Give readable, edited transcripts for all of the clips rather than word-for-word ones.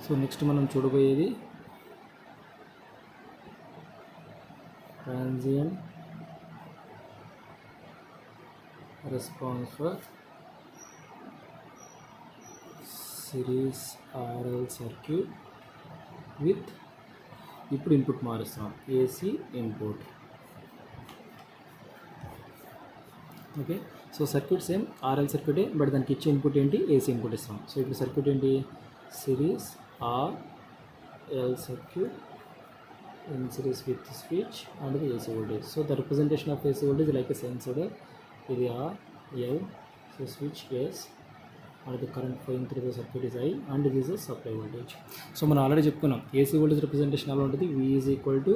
So next మనం చూడబోయేది transient response for series RL circuit with ఇప్పుడు ఇన్పుట్ మారుస్తాం AC input. Okay, so circuit same RL సర్క్యూటే, but దానికి ఇచ్చే ఇన్పుట్ ఏంటి, ఏసీ ఇన్పుట్ ఇస్తాం. సో ఇప్పుడు సర్క్యూట్ ఏంటి, series RL circuit in series with switch and the AC voltage. So the representation of AC voltage is like a sinusoidal. ఇది R, L, so switch S and the current flowing through the circuit is I and this is supply voltage. So మనం already చెప్పుకున్నాం AC voltage representation ఎలా ఉంటుంది, V is equal to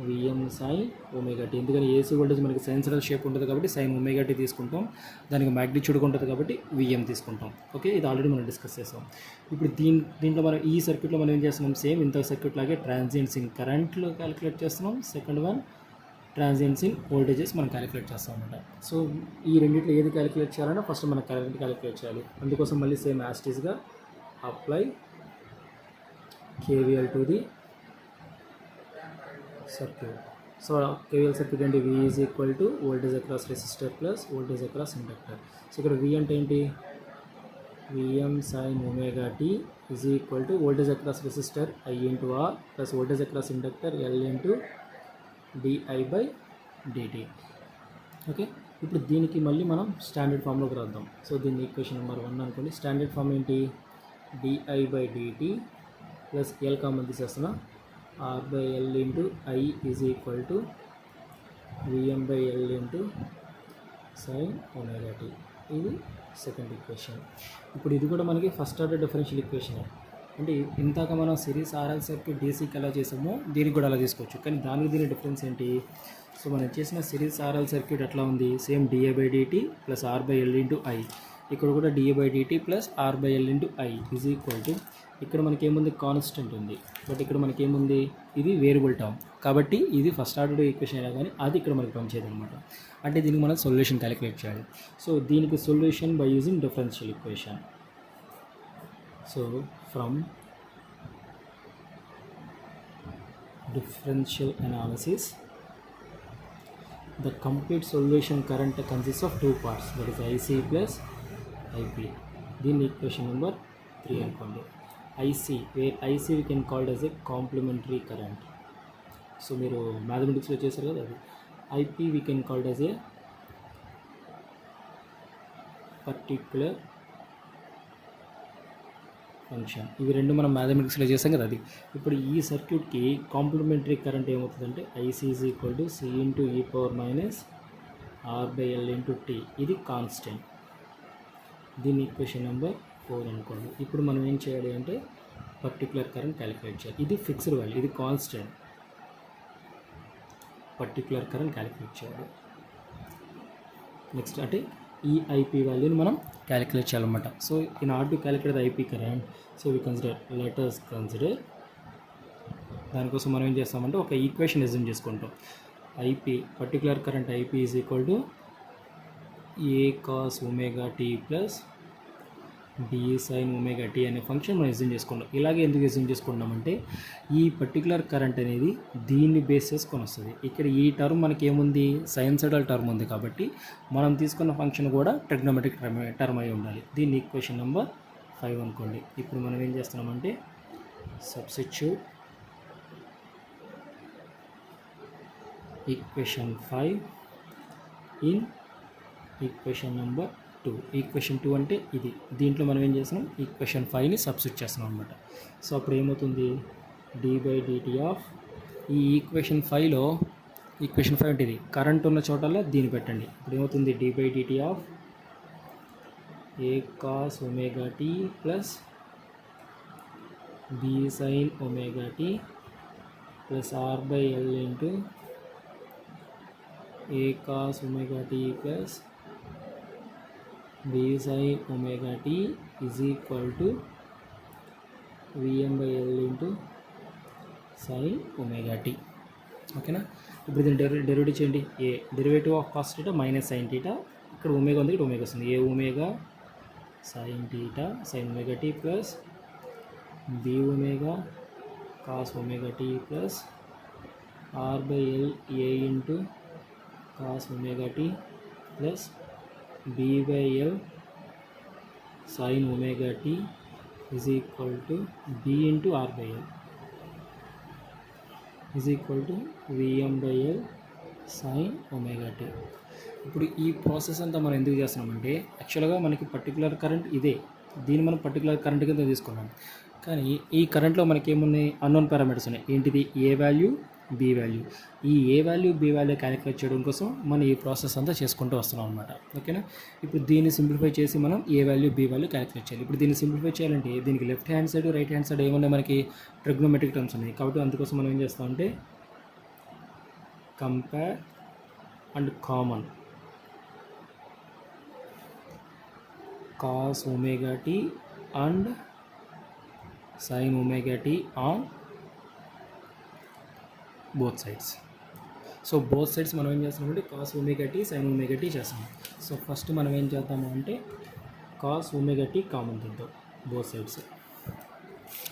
Vm sin omega t. ఎందుకని AC voltage మనకి సైన్సరల్ shape ఉంటుంది కాబట్టి sign omega tea తీసుకుంటాం, దానికి మ్యాగ్నిట్యూడ్ ఉంటుంది కాబట్టి Vm తీసుకుంటాం. ఓకే, ఇది ఆల్రెడీ మనం డిస్కస్ చేసాం. ఇప్పుడు దీంట్లో మనం ఈ సర్క్యూట్లో మనం ఏం చేస్తున్నాం, సేమ్ ఇంత సర్క్యూట్ లాగే ట్రాన్సియెంట్స్ ఇన్ కరెంట్లో క్యాలిక్యులేట్ చేస్తున్నాం. Second one transients in voltages మనం క్యాలిక్యులేట్ చేస్తాం అన్నమాట. సో ఈ రెండింటిలో ఏది క్యాలిక్యులేట్ చేయాలన్నా ఫస్ట్ మనం కరెంట్ క్యాలిక్యులేట్ చేయాలి. అందుకోసం మళ్ళీ సేమ్ యాస్టీస్గా apply KVL to the circuit. So KVL circuit అంటే V is equal to voltage across resistor plus voltage across inductor. So ఇక్కడ V అంటే ఏంటి, Vm sin omega t is equal to voltage across resistor I into R plus voltage across inductor L into di by dt. Okay, ఇప్పుడు దీనికి మళ్ళీ మనం standard ఫామ్లోకి రాద్దాం. So దీన్ని equation number 1 అనుకోండి. స్టాండర్డ్ ఫామ్ ఏంటి, di by dt plus L common తీసేస్తున్నా, R by L into I is equal to Vm by L into sin omega t. ఇది సెకండ్ ఈక్వేషన్. ఇప్పుడు ఇది కూడా మనకి ఫస్ట్ ఆర్డర్ డిఫరెన్షియల్ ఈక్వేషన్. అంటే ఇంతాక మనం సిరీస్ ఆర్ఎల్ సర్క్యూట్ డీసీకి ఎలా చేసామో దీనికి కూడా అలా తీసుకోవచ్చు, కానీ దానికి దీని డిఫరెన్స్ ఏంటి. సో మనం చేసిన సిరీస్ ఆర్ఎల్ సర్క్యూట్ ఎట్లా ఉంది, same DA by DT plus are by L into I. ఇక్కడ కూడా DA by DT plus are by L into I is equal to, ఇక్కడ మనకేముంది కాన్స్టెంట్ ఉంది, బట్ ఇక్కడ మనకేముంది ఇది వేరియబుల్ టర్మ్ కాబట్టి ఇది ఫస్ట్ ఆర్డర్ ఈక్వేషన్ అయినా కానీ అది ఇక్కడ మనకి పనిచేయదు అనమాట. అంటే దీనికి మనం సొల్యూషన్ క్యాలిక్యులేట్ చేయాలి. సో దీనికి solution by using differential equation. So from differential analysis the complete solution current consists of two parts, that is IC plus IP. దీని ఈక్వేషన్ నెంబర్ 3 అనుకోండి. IC, where IC we can call it as a complementary current. So మీరు మ్యాథమెటిక్స్లో చేశారు కదా అది. IP we can call it as a particular function. ఇవి రెండు మనం మ్యాథమెటిక్స్లో చేసాం కదా అది. ఇప్పుడు ఈ సర్క్యూట్కి కాంప్లిమెంటరీ కరెంట్ ఏమవుతుందంటే IC is equal to C into ఈ power minus r by L into t. ఇది కాన్స్టెంట్. దీని ఈక్వేషన్ నెంబర్ 4 అనుకోండి. ఇప్పుడు మనం ఏం చేయాలి అంటే పర్టికులర్ కరెంట్ క్యాలిక్యులేట్ చేయాలి. ఇది ఫిక్స్డ్ వాల్యూ, ఇది కాన్స్టెంట్. పర్టికులర్ కరెంట్ క్యాలిక్యులేట్ చేయాలి. నెక్స్ట్ అంటే ఈ ఐపీ వాల్యూని మనం క్యాలిక్యులేట్ చేయాలన్నమాట. So in order to calculate the IP current, so we consider దానికోసం మనం ఏం చేస్తామంటే ఒక ఈక్వేషన్ అజ్యూమ్ చేసుకుంటాం. IP particular current IP is equal to A cos omega tea plus D sine omega T అనే ఫంక్షన్ మనం assume చేసుకుంటాం. ఇలాగే ఎందుకు అజ్యూమ్ చేసుకుంటామంటే ఈ పర్టికులర్ కరెంట్ అనేది దీన్ని బేస్ చేసుకొని వస్తుంది. ఇక్కడ ఈ టర్మ్ మనకి ఏముంది, సైన్సైడల్ టర్మ్ ఉంది కాబట్టి మనం తీసుకున్న ఫంక్షన్ కూడా ట్రిగ్నోమెట్రిక్ టర్మ్ అయి ఉండాలి. దీన్ని ఈక్వేషన్ నెంబర్ 5 అనుకోండి. ఇప్పుడు మనం ఏం చేస్తున్నామంటే substitute equation 5 in equation number 2. Equation 2 అంటే ఇది. దీంట్లో మనం ఏం చేస్తున్నాం, ఈక్వేషన్ 5ని సబ్స్టిట్యూట్ చేస్తున్నాం అనమాట. సో అప్పుడు ఏమవుతుంది, డి బై డిటీ ఆఫ్ ఈ ఈక్వేషన్ 5లో ఈక్వేషన్ 5 అంటే ఇది కరెంట్ ఉన్న చోటల్లో దీన్ని పెట్టండి. ఇప్పుడు ఏమవుతుంది, D by DT of A cos omega tea plus B sine omega tea plus are by L into A cos omega tea plus b sin omega t is equal to Vm by L into sin omega t. ఓకేనా. ఇప్పుడు దీన్ని derivative చేయండి. A derivative of cos theta minus sine theta, ఇక్కడ omega ఉంది, ఇక్కడ omega వస్తుంది. A omega sine theta sine omega tea plus b omega cos omega tea plus are by l a into cos omega tea plus b by l sine omega t is equal to b into are by L is equal to Vm by l sine omega t. ఇప్పుడు ఈ process అంతా మనం ఎందుకు చేస్తున్నామంటే యాక్చువల్గా మనకి particular current ఇదే, దీన్ని మనం పర్టికులర్ కరెంట్ కింద తీసుకున్నాం. కానీ ఈ కరెంట్లో మనకి ఏమున్నాయి, అన్నోన్ పారామీటర్స్ ఉన్నాయి. ఏంటిది, ఏ వాల్యూ బి వాల్యూ. ఈ A value B value calculate చేయడం కోసం మనం ఈ ప్రాసెస్ అంతా చేసుకుంటూ వస్తున్నాం అనమాట. ఓకేనా. ఇప్పుడు దీన్ని సింప్లిఫై చేసి మనం ఏ వాల్యూ బి వాల్యూ క్యాలిక్యులేట్ చేయాలి. ఇప్పుడు దీన్ని సింప్లిఫై చేయాలంటే దీనికి left hand side right hand side ఏమున్నాయి, మనకి ట్రిగ్నోమెట్రిక్ టర్మ్స్ ఉన్నాయి. కాబట్టి అందుకోసం మనం ఏం చేస్తామంటే compare and common cos omega t and sin omega t on both sides. So both sides మనం ఏం చేస్తామంటే cos omega T sine omega T చేస్తాం. సో ఫస్ట్ మనం ఏం చేద్దాము అంటే కాస్ ఒమేగా టీ కామన్ తీద్దాం బోత్ సైడ్స్.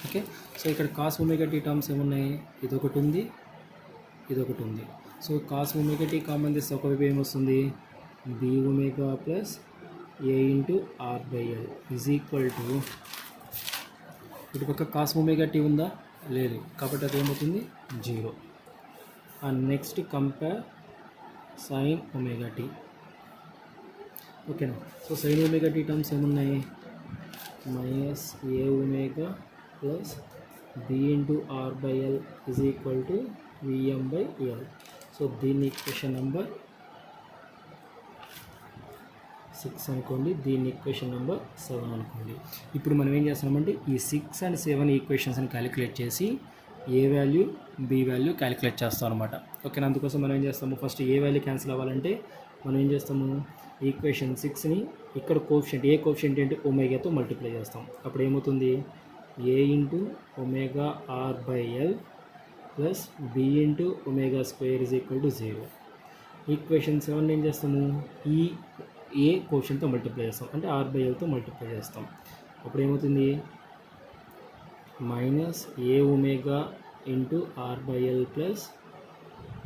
ఓకే. సో ఇక్కడ కాస్ ఒమేగా టీ టర్మ్స్ ఏమున్నాయి, ఇదొకటి ఉంది ఇదొకటి ఉంది. So cos omega T common తీస్తే ఒకవైపు ఏమొస్తుంది, B omega plus A into are by L is equal to, ఇటు పక్క కాస్ ఒమేగా టీ ఉందా, లేదు, కాబట్టి అది ఏమవుతుంది 0. And next compare sine omega t. ఓకేనా. So sine omega tea terms ఏమున్నాయి, minus A omega plus B into are by L is equal to Vm by l. So దీన్ని ఈక్వేషన్ నెంబర్ 6 అనుకోండి, దీన్ని ఈక్వేషన్ నెంబర్ 7 అనుకోండి. ఇప్పుడు మనం ఏం చేస్తామంటే ఈ 6 and 7 ఈక్వేషన్స్ని క్యాలిక్యులేట్ చేసి ఏ వాల్యూ బి వాల్యూ క్యాలిక్యులేట్ చేస్తాం అనమాట. ఓకేనా. అందుకోసం మనం ఏం చేస్తాము, ఫస్ట్ ఏ వాల్యూ క్యాన్సిల్ అవ్వాలంటే మనం ఏం చేస్తాము, ఈక్వేషన్ 6ని ఇక్కడ కోఎఫిషియంట్, ఏ కోఎఫిషియంట్ ఏంటి ఒమేగాతో మల్టిప్లై చేస్తాం. అప్పుడు ఏమవుతుంది, a into omega r by L plus B into omega square is equal to 0. Equation 7 ఏం చేస్తాము, ఈ ఏ కోషన్తో మల్టిప్లై చేస్తాం, అంటే ఆర్ బై ఎల్తో మల్టిప్లై చేస్తాం. అప్పుడు ఏమవుతుంది, minus A omega into are by L plus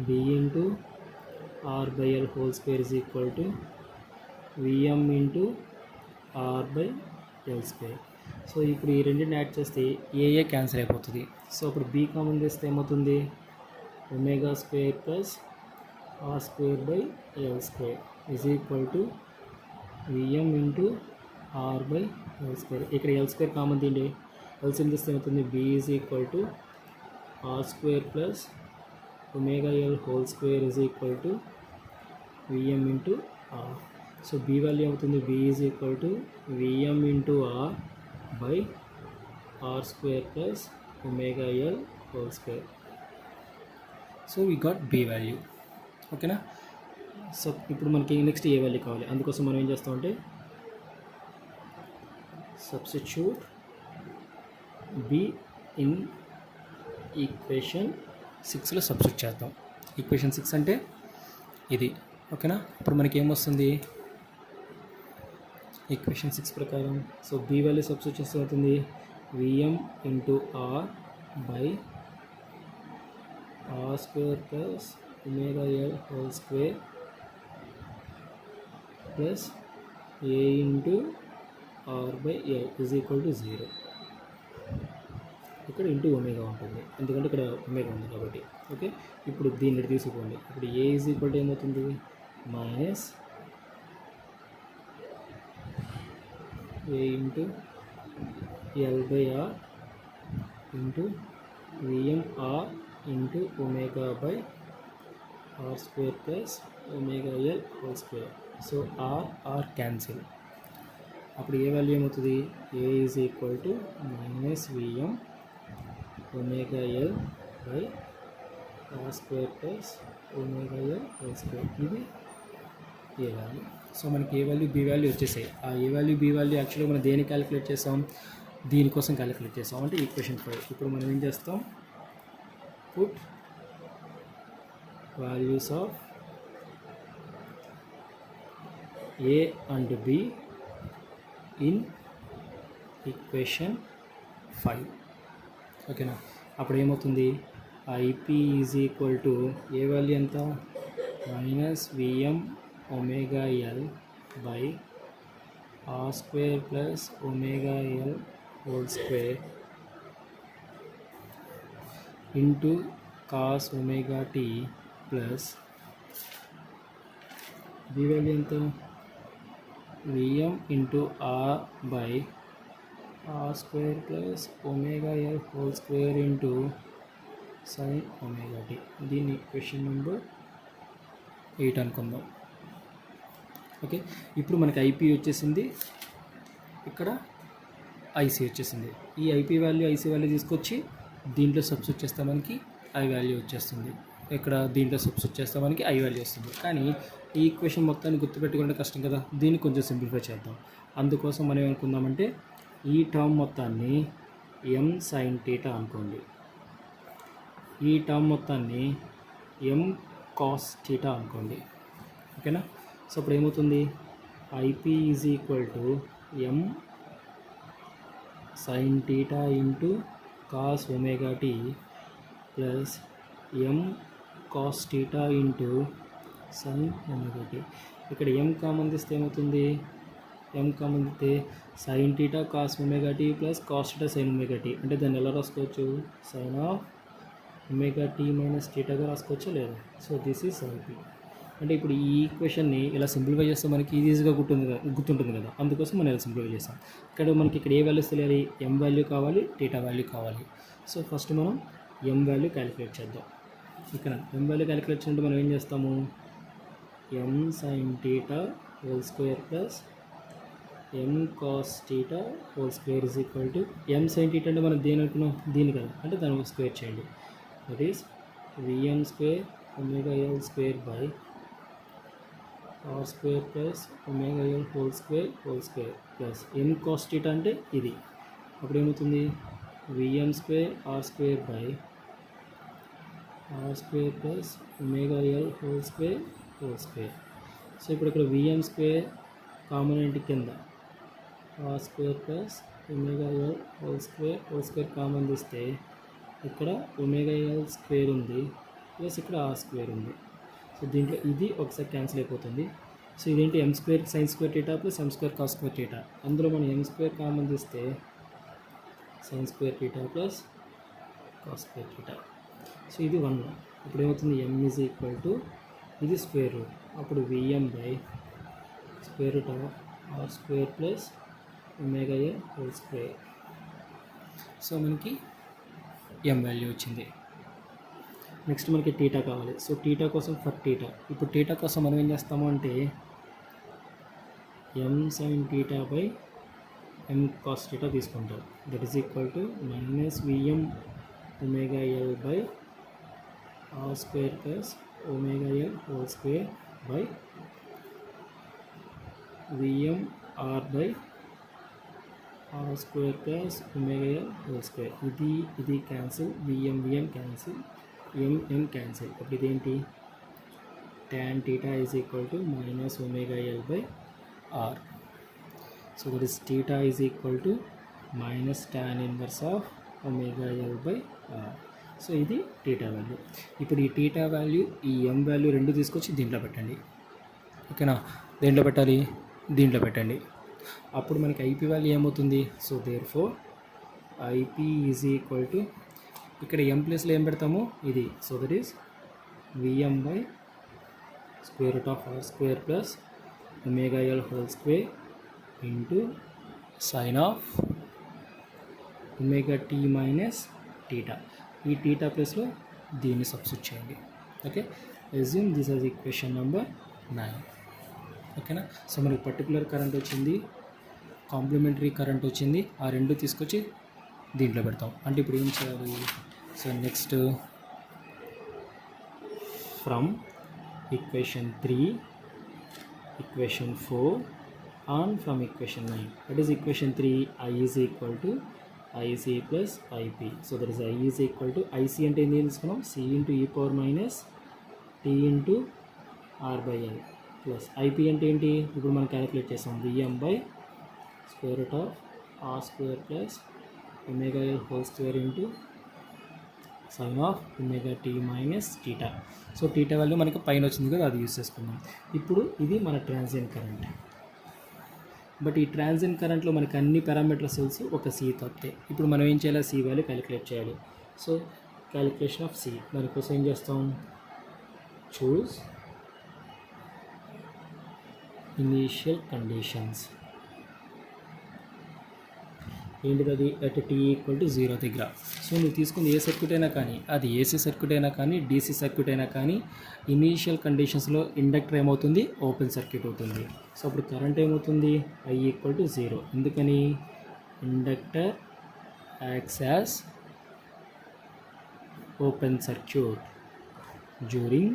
B into are by L whole square is equal to VM into are by L square. So ఇప్పుడు ఈ రెండింటిని యాడ్ చేస్తే ఏ క్యాన్సిల్ అయిపోతుంది. So అప్పుడు B common చేస్తే ఏమవుతుంది, omega square plus R square by L square is equal to VM into are by L square. ఇక్కడ L square common తీయండి, ఎల్సిఎం తీస్తే ఏమవుతుంది, B is equal to R square plus omega L whole square is equal to VM into R. So B value అవుతుంది, B is equal to VM into are by R square plus omega L whole square. So we got B value. ఓకేనా. So ఇప్పుడు మనకి next ఏ value కావాలి, అందుకోసం మనం ఏం చేస్తామంటే substitute B in equation 6లో సబ్స్టిట్యూట్ చేద్దాం. ఈక్వేషన్ 6 అంటే ఇది. ఓకేనా. ఇప్పుడు మనకి ఏమొస్తుంది, ఈక్వేషన్ 6 ప్రకారం సో బి వాల్యూ సబ్స్టిట్యూట్ చేస్తే అవుతుంది VM into are by R square plus omega L whole square plus A into are by L is equal to 0. ఇక్కడ ఇంటూ ఒమేగా ఉంటుంది, ఎందుకంటే ఇక్కడ ఒమేగా ఉంది కాబట్టి. ఓకే. ఇప్పుడు దీన్ని తీసుకోండి. ఇప్పుడు ఏ ఈజ్ ఈక్వల్ టు ఏమవుతుంది, minus A into L by R into VM R into omega by R square plus omega L whole square. So R cancel. అప్పుడు ఏ వాల్యూ ఏమవుతుంది, A is equal to minus VM omega L by R square plus omega L whole square. ఇది A value. So మనకి ఏ value B value వచ్చేసాయి. ఆ ఏ value B value యాక్చువల్గా మనం దేన్ని calculate చేస్తాం, దీనికోసం క్యాలిక్యులేట్ చేస్తాం, అంటే ఈక్వేషన్ 5. ఇప్పుడు మనం ఏం చేస్తాం, put values of A and B in equation 5. ఓకేనా. అప్పుడు ఏమవుతుంది, IP is equal to A value ఎంత, minus VM omega L by R square plus omega L whole square into cos omega tea plus B value ఎంత, VM into are by R square plus omega L whole square into sine omega T. దీన్ని question number 8 అనుకుందాం. Okay, ఇప్పుడు మనకి IP వచ్చేసింది, ఇక్కడ IC వచ్చేసింది. ఈ IP value IC value తీసుకొచ్చి దీంట్లో సబ్స్టిట్యూట్ చేస్తే మనకి ఐ వాల్యూ వచ్చేస్తుంది. ఇక్కడ దీంట్లో సబ్స్టిట్యూట్ చేస్తే మనకి ఐ వాల్యూ వస్తుంది. కానీ ఈ ఈక్వేషన్ మొత్తాన్ని గుర్తుపెట్టుకుంటే కష్టం కదా, దీన్ని కొంచెం సింప్లిఫై చేద్దాం. అందుకోసం మనం ఏమనుకుందామంటే ఈ టర్మ్ మొత్తాన్ని ఎం సైన్ టీటా అనుకోండి, ఈ టర్మ్ మొత్తాన్ని ఎం కాస్ టీటా అనుకోండి. ఓకేనా. సో ఇప్పుడు ఏమవుతుంది, IP is equal to M sine theta into cos omega tea plus M cos theta into sine omega T. ఇక్కడ ఎం కామన్ తీస్తే ఏమవుతుంది, ఎం కామన్ తీస్తే sine theta cos omega tea plus cos theta sine omega T. అంటే దాన్ని ఎలా రాసుకోవచ్చు, sine of omega T minus టీటాగా రాసుకోవచ్చు లేదా. So this is IP. అంటే ఇప్పుడు ఈ ఈక్వేషన్ని ఇలా సింప్లిఫై చేస్తే మనకి ఈజీగా గుర్తుంటుంది కదా, అందుకోసం మనం ఇలా సింప్లిఫై చేస్తాం. మనకి ఇక్కడ ఏ వాల్యూస్ తెలియాలి, ఎం వాల్యూ కావాలి, టీటా వాల్యూ కావాలి. సో ఫస్ట్ మనం ఎం వాల్యూ క్యాలిక్యులేట్ చేద్దాం. ఇక్కడ ఎం వాల్యూ క్యాలిక్యులేట్ చేయాలంటే మనం ఏం చేస్తాము, M sine theta whole square plus M cos theta whole square is equal to M sine theta అంటే మనం దేని అనుకున్నాం, దీని కదా, అంటే దాన్ని స్క్వేర్ చేయండి. That is VM square omega L square by R square plus omega L whole square plus M cos theta అంటే ఇది. అప్పుడు ఏమవుతుంది, VM square R square by R square plus omega L whole square. So ఇప్పుడు ఇక్కడ VM square common కింద R square plus omega L whole square common తీస్తే ఇక్కడ omega L square ఉంది ప్లస్ ఇక్కడ ఆర్ స్క్వేర్ ఉంది. సో దీంట్లో ఇది ఒకసారి క్యాన్సిల్ అయిపోతుంది. సో ఇదేంటి, M square sine square theta plus M square cos square theta. అందులో మనం ఎం స్క్వేర్ కామన్ తీస్తే sine square theta plus cos square theta. So ఇది 1. ఇప్పుడు ఏమవుతుంది, ఎం ఈజ్ ఈక్వల్ టు ఇది స్క్వేర్ రూట్, అప్పుడు VM by square root of R square plus omega L whole square. So మనకి M value వచ్చింది. Next మనకి theta కావాలి. So theta కోసం ఫర్ టీటా, ఇప్పుడు టీటా కోసం మనం ఏం చేస్తాము అంటే M sine theta by M cos theta తీసుకుంటాం. That is equal to minus VM omega L by R square plus omega L whole square by VM R by R square plus omega L whole square. ఇది cancel, VM cancel, M cancel. అప్పుడు ఇదేంటి, tan theta is equal to minus omega L by R. So that is theta is equal to minus tan inverse of omega L by R. So ఇది theta value. ఇప్పుడు ఈ theta value, ఈ ఎం value రెండు తీసుకొచ్చి దీంట్లో పెట్టండి. ఓకేనా, దేంట్లో పెట్టాలి, దీంట్లో పెట్టండి. అప్పుడు మనకి ఐపీ వాల్యూ ఏమవుతుంది, so therefore IP is equal to, ఇక్కడ ఎం ప్లేస్లో ఏం పెడతాము, ఇది. So that is VM by square root of R square plus omega L whole square into sine of omega T minus theta. ఈ theta ప్లేస్లో దీన్ని substitute చేయండి. Okay, assume this is equation number 9. ఓకేనా. So మనకి particular current వచ్చింది, complementary current వచ్చింది, ఆ రెండు తీసుకొచ్చి దీంట్లో పెడతాం. అంటే ఇప్పుడు ఏం చేయాలి, so next from equation 3, equation 4 and from equation 9. That is equation 3, I is equal to IC plus IP. So that is I is equal to IC అంటే ఏంటి తీసుకున్నాం, C into e power minus T into R by L plus IP అంటే ఏంటి, ఇప్పుడు మనం calculate చేస్తాం, Vm by square root of R square plus omega L whole square into sine of omega T minus theta. So theta value మనకి పైన వచ్చింది కదా, అది యూస్ చేసుకుందాం. ఇప్పుడు ఇది మన ట్రాన్సియెంట్ కరెంట్. బట్ ఈ ట్రాన్సియెంట్ కరెంట్లో మనకి అన్ని పారామీటర్స్ తెలుసు, ఒక సి తప్పితే. ఇప్పుడు మనం ఏం చేయాలి, సి వాల్యూ క్యాలిక్యులేట్ చేయాలి. సో క్యాలిక్యులేషన్ ఆఫ్ సి, దానికోసం ఏం చేస్తాం, చూస్ ఇనీషియల్ కండిషన్స్. ఏంటిది అది, అట్ టీ ఈక్వల్ టు 0 దగ్గర. సో నువ్వు తీసుకుంది ఏ సర్క్యూట్ అయినా కానీ, అది ఏసీ సర్క్యూట్ అయినా కానీ, డీసీ సర్క్యూట్ అయినా కానీ, ఇనీషియల్ కండిషన్స్లో ఇండక్టర్ ఏమవుతుంది, ఓపెన్ సర్క్యూట్ అవుతుంది. సో అప్పుడు కరెంట్ ఏమవుతుంది, ఐ ఈక్వల్ టు 0. ఎందుకని, inductor acts as open circuit during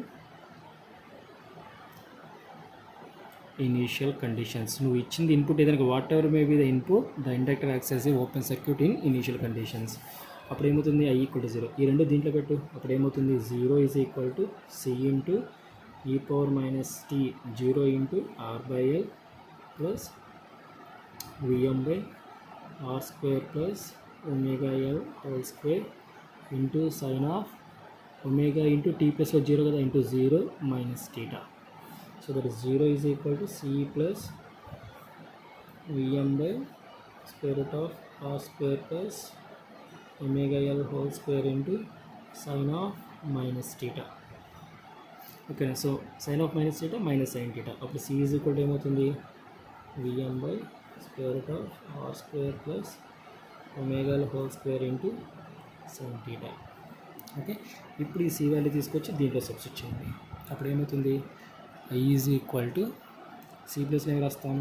initial conditions. నువ్వు ఇచ్చింది ఇన్పుట్ ఏదైనా, what ever may be the input, the inductor acts as a open circuit in initial conditions. అప్పుడు ఏమవుతుంది, I equal to 0. ఈ రెండు దీంట్లో పెట్టు. అప్పుడు ఏమవుతుంది, 0 is equal to C into ఈ power minus T 0 into are by L plus VM by R square plus omega L whole square into sine of omega into T ప్లస్లో 0 కదా, into 0 minus theta. So that is 0 is equal to C plus Vm by square root of R square plus omega L whole square into sin of minus theta. Okay, so sin of minus theta minus sin theta. Appo C is equal to ఏమవుతుంది, Vm by square root of R square plus omega L whole square into sin theta. Okay, ఇప్పుడు ఈ C value తీసుకొచ్చి దీంట్లో substitute చేయండి. అప్పుడు ఏమవుతుంది, I is equal to C ప్లస్లో ఏం రాస్తాం,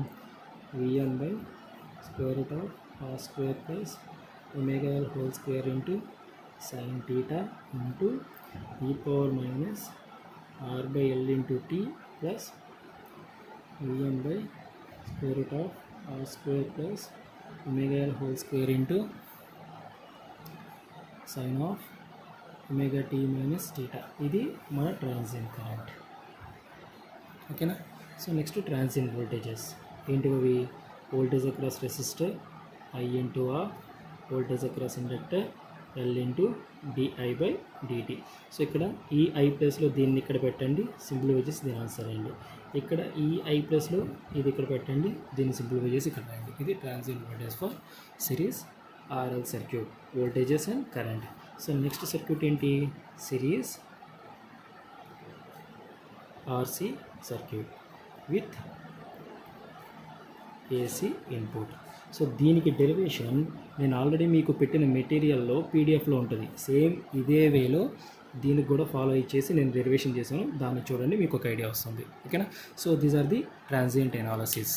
Vm by square root of R square plus omega L whole square into sin theta into e power minus R by L into T plus Vm by square root of R square plus omega L whole square into sin of omega T minus theta. ఇది మన transient current. ఓకేనా. So next transient voltages ఏంటివి అవి, voltage across resistor I into R, voltage across inductor L into DI by DT. So ఇక్కడ ఈ I ప్లస్లో దీన్ని ఇక్కడ పెట్టండి, సింప్లిఫై చేసి దీని ఆన్సర్ అయ్యండి. ఇక్కడ ఈ ఐ ప్లస్లో ఇది ఇక్కడ పెట్టండి, దీన్ని సింప్లిఫై చేసి ఇక్కడ రాయండి. ఇది transient voltage for series RL circuit, voltages and current. So next circuit ఏంటి, series RC circuit with AC input. So దీనికి డెరివేషన్ నేను ఆల్రెడీ మీకు పెట్టిన మెటీరియల్లో పీడిఎఫ్లో ఉంటుంది. సేమ్ ఇదే వేలో దీనికి కూడా ఫాలో ఇచ్చేసి నేను డెరివేషన్ చేశాను, దాన్ని చూడండి, మీకు ఒక ఐడియా వస్తుంది. ఓకేనా. So these are the transient analysis.